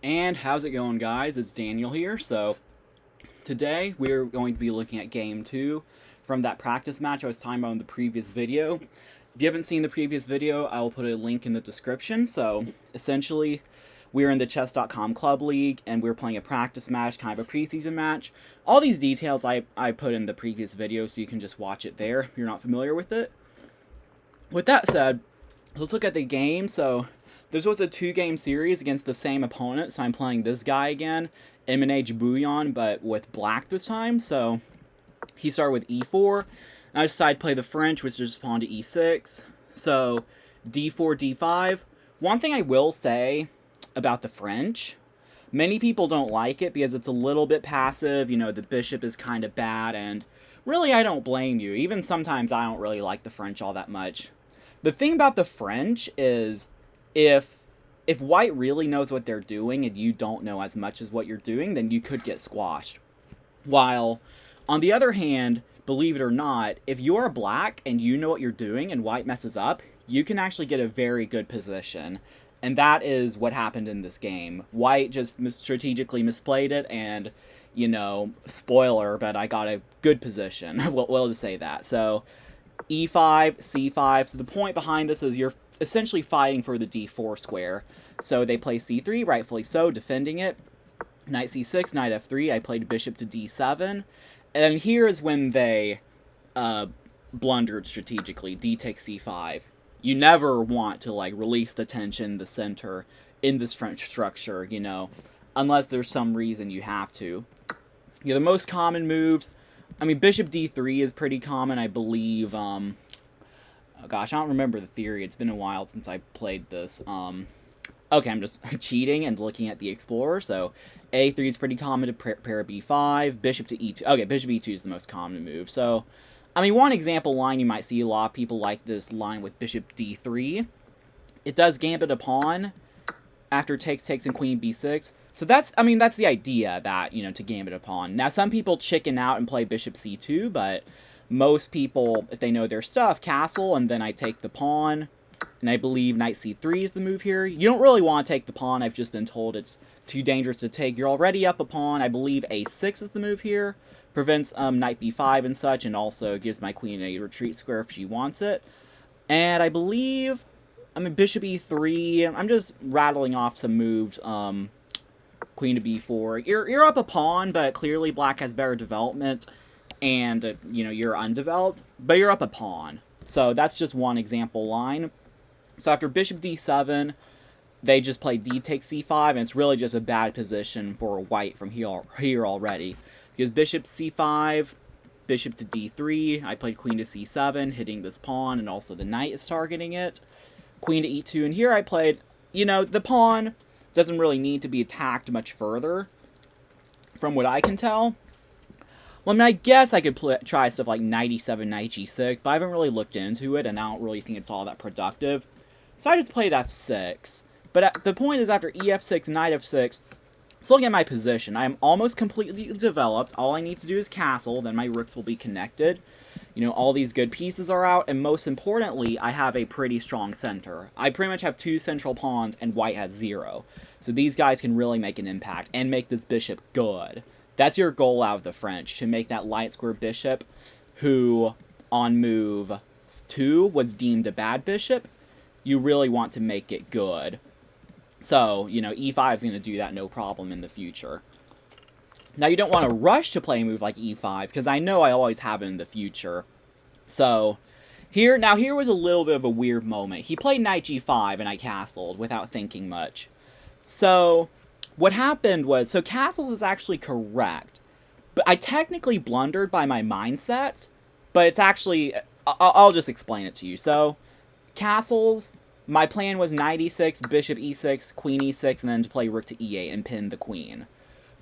And how's it going, guys? It's Daniel here. So today we're going to be looking at game 2 from that practice match I was talking about in the previous video. If you haven't seen the previous video, I will put a link in the description. So essentially, we're in the chess.com club league and we're playing a practice match, kind of a preseason match. All these details I put in the previous video, so you can just watch it there if you're not familiar with it. With that said, let's look at the game. So this was a 2-game series against the same opponent, so I'm playing this guy again, MNH Bouillon, but with black this time. So he started with e4, and I decided to play the French, which is pawn to e6. So d4, d5. One thing I will say about the French, many people don't like it because it's a little bit passive. You know, the bishop is kind of bad, and really I don't blame you. Even sometimes I don't really like the French all that much. The thing about the French is, if white really knows what they're doing and you don't know as much as what you're doing, then you could get squashed. While, on the other hand, believe it or not, if you're black and you know what you're doing and white messes up, you can actually get a very good position. And that is what happened in this game. White just strategically misplayed it, and, you know, spoiler, but I got a good position. We'll just say that. So e5, c5. So the point behind this is you're essentially fighting for the d4 square. So they play c3, rightfully so, defending it. Knight c6, knight f3. I played bishop to d7. And here is when they blundered strategically. D takes c5. You never want to, like, release the tension, the center, in this French structure, you know, unless there's some reason you have to. You know, the most common moves, I mean, bishop d3 is pretty common, I believe. Oh gosh, I don't remember the theory. It's been a while since I played this. Okay, I'm just cheating and looking at the Explorer. So a3 is pretty common to pair b5, bishop to e2. Okay, bishop e2 is the most common move. So, I mean, one example line you might see, a lot of people like this line with bishop d3. It does gambit a pawn after takes, and queen b6. So that's, I mean, that's the idea, that, you know, to gambit a pawn. Now, some people chicken out and play bishop c2, but most people, if they know their stuff, castle, and then I take the pawn, and I believe knight c3 is the move here. You don't really want to take the pawn. I've just been told it's too dangerous to take. You're already up a pawn. I believe a6 is the move here. Prevents knight b5 and such, and also gives my queen a retreat square if she wants it. And I believe, I mean, bishop e3. I'm just rattling off some moves. Queen to b4. You're up a pawn, but clearly black has better development, and you know, you're undeveloped, but you're up a pawn. So that's just one example line. So after bishop d7, they just play d takes c5, and it's really just a bad position for white from here already. Because bishop c5, bishop to d3, I played queen to c7, hitting this pawn, and also the knight is targeting it. Queen to e2, and here I played, you know, the pawn doesn't really need to be attacked much further, from what I can tell. Well, I mean, I guess I could try stuff like knight e7, knight g6, but I haven't really looked into it, and I don't really think it's all that productive. So I just played f6. But the point is, after ef6, knight f6, let's look at my position. I am almost completely developed. All I need to do is castle, then my rooks will be connected. You know, all these good pieces are out, and most importantly, I have a pretty strong center. I pretty much have 2 central pawns, and white has 0. So these guys can really make an impact, and make this bishop good. That's your goal out of the French, to make that light square bishop, who, on move 2, was deemed a bad bishop. You really want to make it good. So, you know, e5 is going to do that no problem in the future. Now, you don't want to rush to play a move like e5, because I know I always have it in the future. So, here was a little bit of a weird moment. He played knight g5, and I castled without thinking much. So, what happened was, so castles is actually correct, but I technically blundered by my mindset, but it's actually, I'll just explain it to you. So, castles, my plan was knight e6, bishop e6, queen e6, and then to play rook to e8 and pin the queen.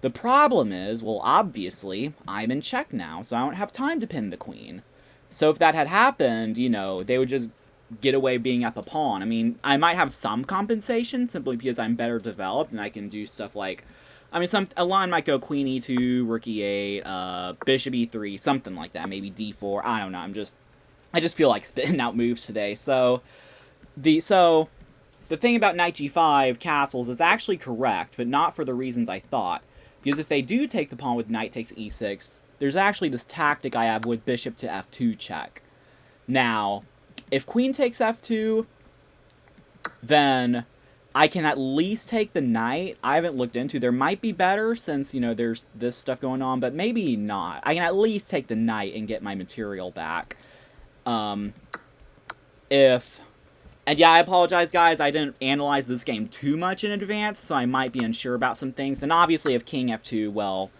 The problem is, well, obviously, I'm in check now, so I don't have time to pin the queen. So if that had happened, you know, they would just get away being up a pawn. I mean, I might have some compensation, simply because I'm better developed, and I can do stuff like, I mean, a line might go queen e2, rook e8, bishop e3, something like that, maybe d4, I don't know, I just feel like spitting out moves today. So the thing about knight g5 castles is actually correct, but not for the reasons I thought. Because if they do take the pawn with knight takes e6, there's actually this tactic I have with bishop to f2 check. Now, if queen takes f2, then I can at least take the knight. I haven't looked into. There might be better since, you know, there's this stuff going on, but maybe not. I can at least take the knight and get my material back. And yeah, I apologize, guys. I didn't analyze this game too much in advance, so I might be unsure about some things. Then obviously, if king f2, well,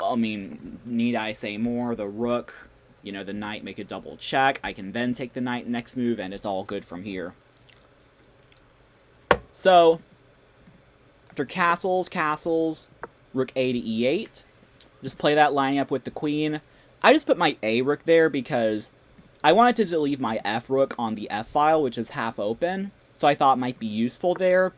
I mean, need I say more? The rook, you know, the knight make a double check. I can then take the knight next move, and it's all good from here. So, after castles, rook a to e8. Just play that lining up with the queen. I just put my a rook there because I wanted to leave my f rook on the f file, which is half open, so I thought it might be useful there.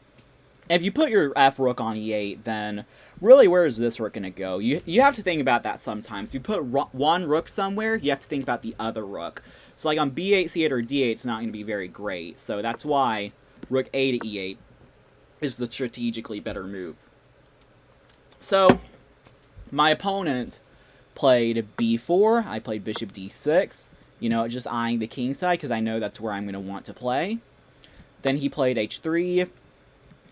If you put your f rook on e8, then really where is this rook going to go? You have to think about that sometimes. You put one rook somewhere, you have to think about the other rook. So like on b8, c8, or d8, it's not going to be very great. So that's why rook a to e8 is the strategically better move. So my opponent played b4, I played bishop d6, you know, just eyeing the king side because I know that's where I'm going to want to play. Then he played h3,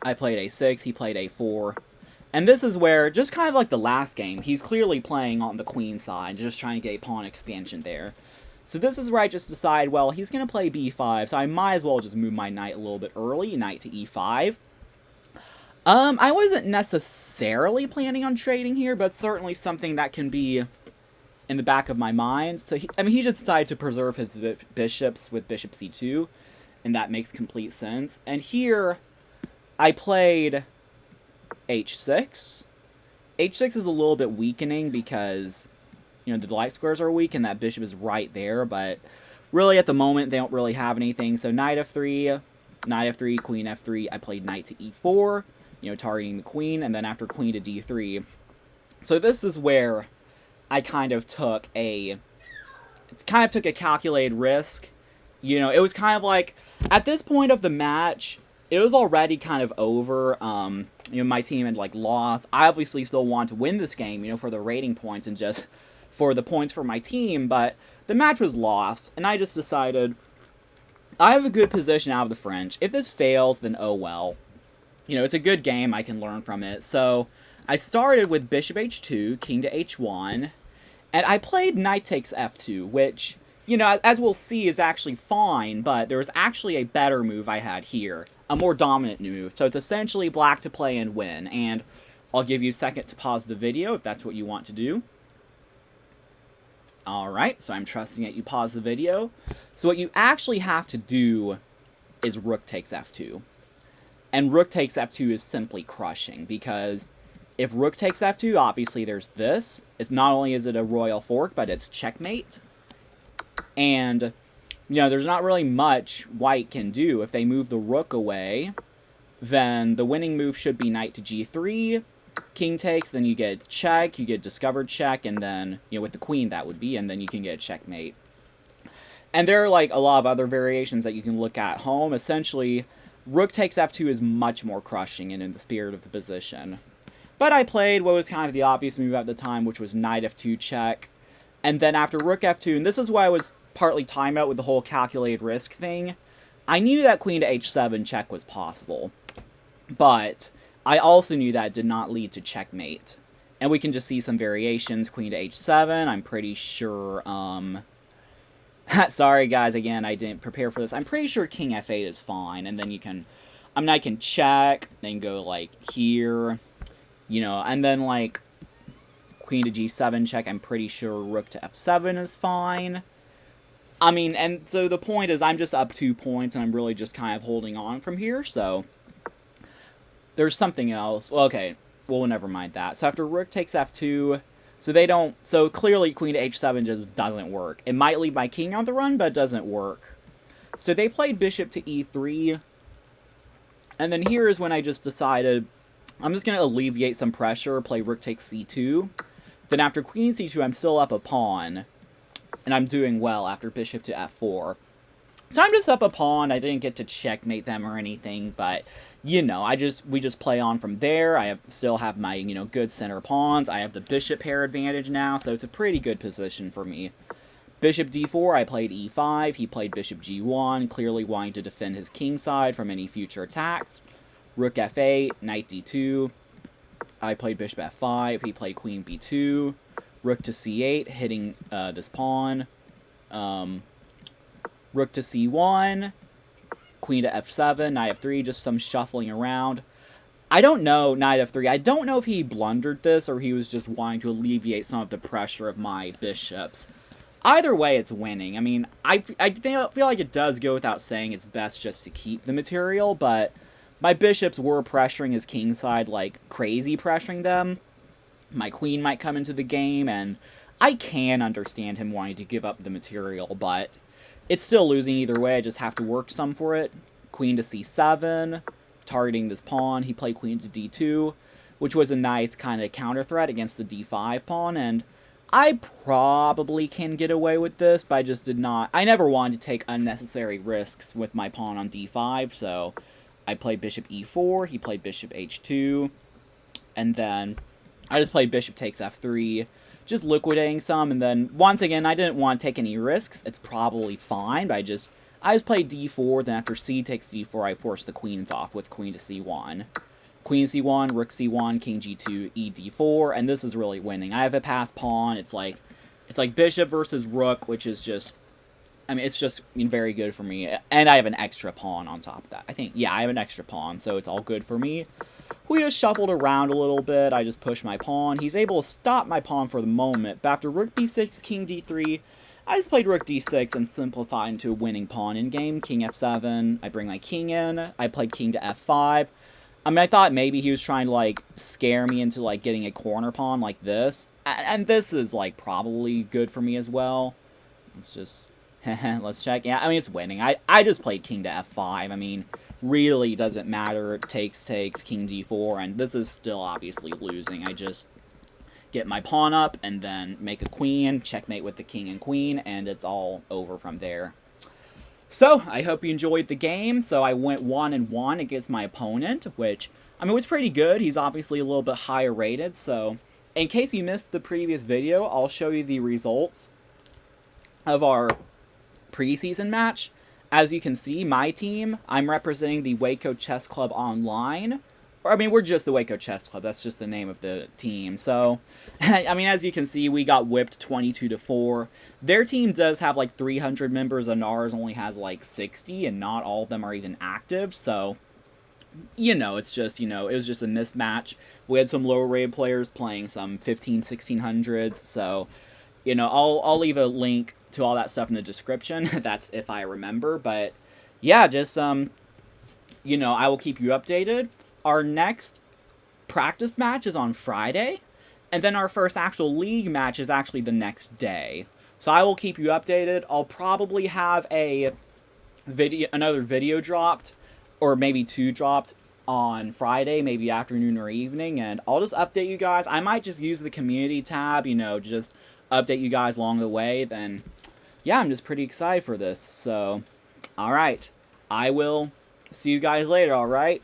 I played a6, he played a4. And this is where, just kind of like the last game, he's clearly playing on the queen side, just trying to get a pawn expansion there. So this is where I just decide, well, he's going to play b5, so I might as well just move my knight a little bit early, knight to e5. I wasn't necessarily planning on trading here, but certainly something that can be in the back of my mind. So, he just decided to preserve his bishops with bishop c2, and that makes complete sense. And here, I played h6. h6 is a little bit weakening because, you know, the light squares are weak, and that bishop is right there, but really at the moment, they don't really have anything. So knight f3, queen f3, I played knight to e4, you know, targeting the queen, and then after queen to d3. So this is where I kind of took a calculated risk. You know, it was kind of like, at this point of the match, it was already kind of over. You know, my team had, like, lost. I obviously still want to win this game, you know, for the rating points and just for the points for my team, but the match was lost, and I just decided, I have a good position out of the French. If this fails, then oh well. You know, it's a good game, I can learn from it. So, I started with bishop h2, king to h1, and I played knight takes f2, which, you know, as we'll see, is actually fine, but there was actually a better move I had here, a more dominant move. So it's essentially black to play and win, and I'll give you a second to pause the video if that's what you want to do. Alright, so I'm trusting that you pause the video. So what you actually have to do is rook takes f2. And rook takes f2 is simply crushing, because if rook takes f2, obviously there's this. It's not only is it a royal fork, but it's checkmate. And, you know, there's not really much white can do. If they move the rook away, then the winning move should be knight to g3, king takes, then you get check, you get discovered check, and then, you know, with the queen that would be, and then you can get checkmate. And there are, like, a lot of other variations that you can look at home. Essentially, rook takes f2 is much more crushing and in the spirit of the position. But I played what was kind of the obvious move at the time, which was knight f2 check. And then after rook f2, and this is why I was partly timed out with the whole calculated risk thing, I knew that queen to h7 check was possible. But I also knew that it did not lead to checkmate. And we can just see some variations. Queen to h7, I'm pretty sure, sorry guys, again, I didn't prepare for this. I'm pretty sure king f8 is fine, and then you can, I mean, I can check, then go, like, here, you know, and then, like, queen to g7 check, I'm pretty sure rook to f7 is fine. I mean, and so the point is, I'm just up 2 points, and I'm really just kind of holding on from here, so there's something else. Well, okay, well, never mind that. So after rook takes f2, so clearly queen to h7 just doesn't work. It might leave my king on the run, but it doesn't work. So they played bishop to e3, and then here is when I just decided, I'm just going to alleviate some pressure, play rook takes c2. Then after queen c2, I'm still up a pawn, and I'm doing well after bishop to f4. So I'm just up a pawn. I didn't get to checkmate them or anything, but, you know, we just play on from there. Still have my, you know, good center pawns. I have the bishop pair advantage now, so it's a pretty good position for me. Bishop d4, I played e5. He played bishop g1, clearly wanting to defend his king side from any future attacks. Rook f8, knight d2. I played bishop f5. He played queen b2. Rook to c8, hitting this pawn. Rook to c1, queen to f7, knight f3, just some shuffling around. I don't know, knight f3, I don't know if he blundered this or he was just wanting to alleviate some of the pressure of my bishops. Either way, it's winning. I mean, I feel like it does go without saying it's best just to keep the material, but my bishops were pressuring his king side, like crazy pressuring them. My queen might come into the game, and I can understand him wanting to give up the material, but it's still losing either way. I just have to work some for it. Queen to c7, targeting this pawn. He played queen to d2, which was a nice kind of counter threat against the d5 pawn, and I probably can get away with this, but I just did not. I never wanted to take unnecessary risks with my pawn on d5, so I played bishop e4, he played bishop h2, and then I just played bishop takes f3, just liquidating some, and then once again, I didn't want to take any risks. It's probably fine, but I just played d4, then after c takes d4, I forced the queens off with queen to c1. Queen c1, rook c1, king g2, e d4, and this is really winning. I have a passed pawn. It's like bishop versus rook, which is just, I mean, it's just very good for me. And I have an extra pawn on top of that. I have an extra pawn, so it's all good for me. We just shuffled around a little bit. I just pushed my pawn. He's able to stop my pawn for the moment, but after rook d6, king d3, I just played rook d6 and simplified into a winning pawn in game. King f7, I bring my king in. I played king to f5. I mean, I thought maybe he was trying to, like, scare me into, like, getting a corner pawn like this. And this is, like, probably good for me as well. Let's just, let's check. Yeah, I mean, it's winning. I just played king to f5. I mean, really doesn't matter. Takes, king d4, and this is still obviously losing. I just get my pawn up and then make a queen, checkmate with the king and queen, and it's all over from there. So, I hope you enjoyed the game. So, I went 1-1 against my opponent, which, I mean, was pretty good. He's obviously a little bit higher rated, so in case you missed the previous video, I'll show you the results of our preseason match. As you can see, my team, I'm representing the Waco Chess Club online. Or, I mean, we're just the Waco Chess Club. That's just the name of the team. So, I mean, as you can see, we got whipped 22-4. Their team does have, like, 300 members, and ours only has, like, 60, and not all of them are even active. So, you know, it's just, you know, it was just a mismatch. We had some lower rated players playing some 1600s. So, you know, I'll leave a link to all that stuff in the description. That's if I remember. But, yeah, just, you know, I will keep you updated. Our next practice match is on Friday, and then our first actual league match is actually the next day. So I will keep you updated. I'll probably have another video dropped, or maybe 2 dropped on Friday, maybe afternoon or evening, and I'll just update you guys. I might just use the community tab, you know, just update you guys along the way. Then, yeah, I'm just pretty excited for this. So, alright, I will see you guys later, alright?